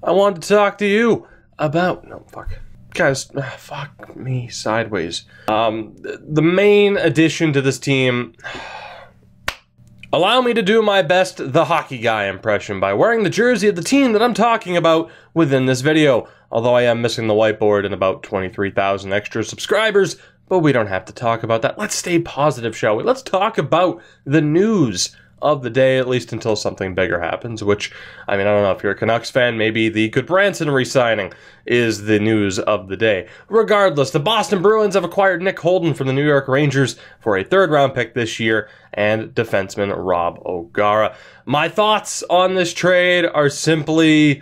I wanted to talk to you about... No, fuck. Guys, fuck me sideways. The main addition to this team... Allow me to do my best the hockey guy impression by wearing the jersey of the team that I'm talking about within this video. Although I am missing the whiteboard and about 23,000 extra subscribers, but we don't have to talk about that. Let's stay positive, shall we? Let's talk about the news of the day, at least until something bigger happens, which, I mean, I don't know if you're a Canucks fan, maybe the Goodbranson re-signing is the news of the day. Regardless, the Boston Bruins have acquired Nick Holden from the New York Rangers for a third-round pick this year and defenseman Rob O'Gara. My thoughts on this trade are simply,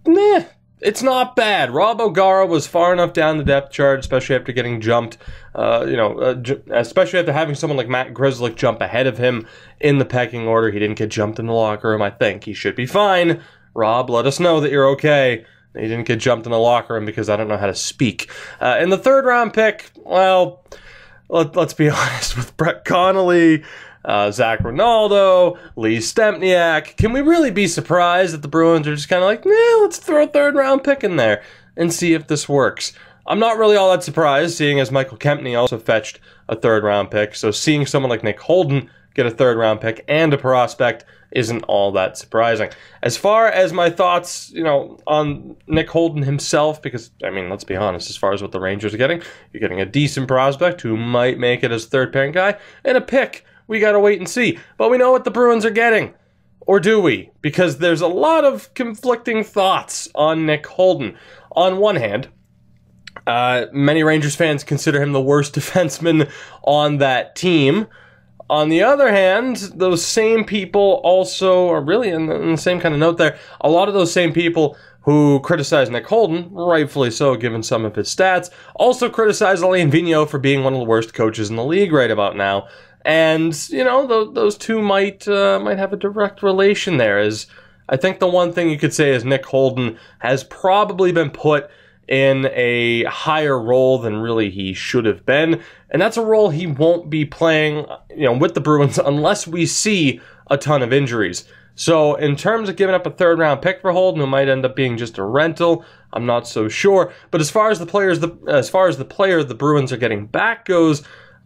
meh. It's not bad. Rob O'Gara was far enough down the depth chart, especially after getting jumped, especially after having someone like Matt Grzelcyk jump ahead of him in the pecking order. He didn't get jumped in the locker room. I think he should be fine. Rob, let us know that you're okay. He didn't get jumped in the locker room because I don't know how to speak. In the third-round pick, well, let's be honest, with Brett Connolly, Zach Ronaldo, Lee Stempniak. Can we really be surprised that the Bruins are just kind of like, nah, let's throw a third-round pick in there and see if this works? I'm not really all that surprised, seeing as Michael Kempny also fetched a third-round pick. So seeing someone like Nick Holden get a third-round pick and a prospect isn't all that surprising. As far as my thoughts, on Nick Holden himself, because, I mean, let's be honest, as far as what the Rangers are getting, you're getting a decent prospect who might make it as third-pairing guy, and a pick. We gotta wait and see. But we know what the Bruins are getting. Or do we? Because there's a lot of conflicting thoughts on Nick Holden. On one hand, many Rangers fans consider him the worst defenseman on that team. On the other hand, those same people also are really in the same kind of note there. A lot of those same people who criticize Nick Holden, rightfully so given some of his stats, also criticize Alain Vigneault for being one of the worst coaches in the league right about now. And, those two might have a direct relation there. As I think the one thing you could say is Nick Holden has probably been put in a higher role than really he should have been. And that's a role he won't be playing, with the Bruins unless we see a ton of injuries. So in terms of giving up a third-round pick for Holden, who might end up being just a rental, I'm not so sure. But as far as the player the Bruins are getting back goes,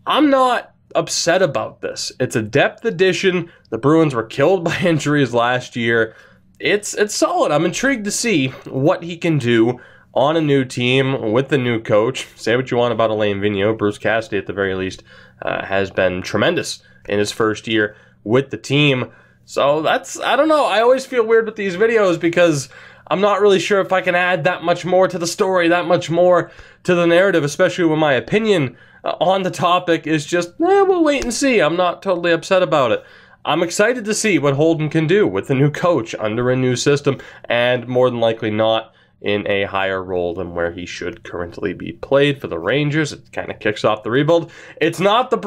I'm not upset about this. It's a depth addition. The Bruins were killed by injuries last year. It's solid. I'm intrigued to see what he can do on a new team with the new coach. Say what you want about Alain Vigneault. Bruce Cassidy, at the very least, has been tremendous in his first year with the team. So I don't know. I always feel weird with these videos because I'm not really sure if I can add that much more to the story, that much more to the narrative, especially when my opinion on the topic is just, we'll wait and see. I'm not totally upset about it. I'm excited to see what Holden can do with a new coach under a new system, and more than likely not in a higher role than where he should currently be played for the Rangers. It kind of kicks off the rebuild. It's not the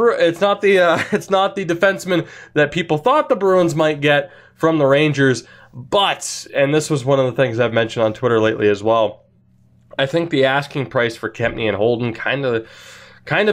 defenseman that people thought the Bruins might get from the Rangers, but, and this was one of the things I've mentioned on Twitter lately as well, I think the asking price for Kempny and Holden kind of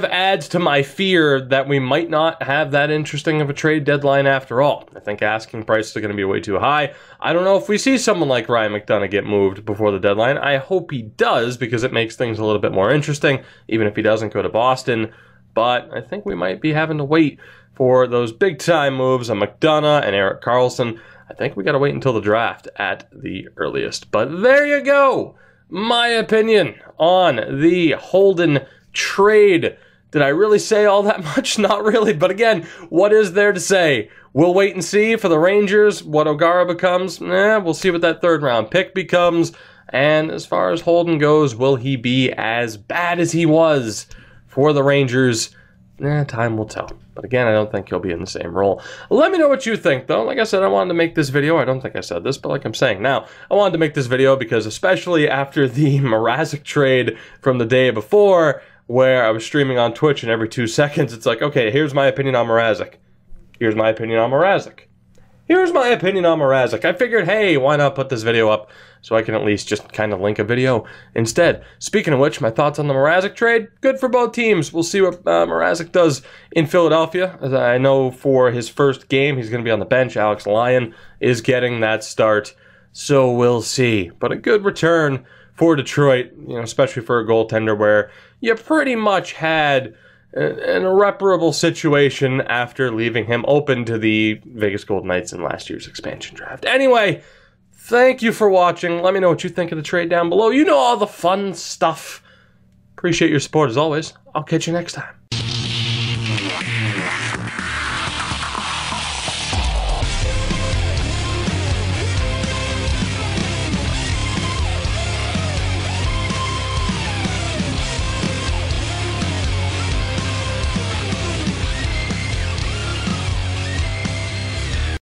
adds to my fear that we might not have that interesting of a trade deadline after all. I think asking prices are going to be way too high. I don't know if we see someone like Ryan McDonagh get moved before the deadline. I hope he does, because it makes things a little bit more interesting, even if he doesn't go to Boston. But I think we might be having to wait for those big-time moves on McDonagh and Erik Karlsson. I think we got to wait until the draft at the earliest. But there you go. My opinion on the Holden trade. Did I really say all that much? Not really. But again, what is there to say? We'll wait and see for the Rangers what O'Gara becomes. We'll see what that third-round pick becomes. And as far as Holden goes, will he be as bad as he was for the Rangers? Time will tell. But again, I don't think he'll be in the same role. Let me know what you think, though. Like I said, I wanted to make this video. I don't think I said this, but like I'm saying now, I wanted to make this video because especially after the Mrazek trade from the day before, where I was streaming on Twitch and every 2 seconds, it's like, okay, here's my opinion on Mrazek. Here's my opinion on Mrazek. Here's my opinion on Mrazek. I figured, hey, why not put this video up so I can at least just kind of link a video instead. Speaking of which, my thoughts on the Mrazek trade, good for both teams. We'll see what Mrazek does in Philadelphia. As I know for his first game, he's going to be on the bench. Alex Lyon is getting that start. so we'll see. But a good return for Detroit, especially for a goaltender where you pretty much had an irreparable situation after leaving him open to the Vegas Golden Knights in last year's expansion draft. Anyway, thank you for watching. Let me know what you think of the trade down below. You know all the fun stuff. Appreciate your support as always. I'll catch you next time.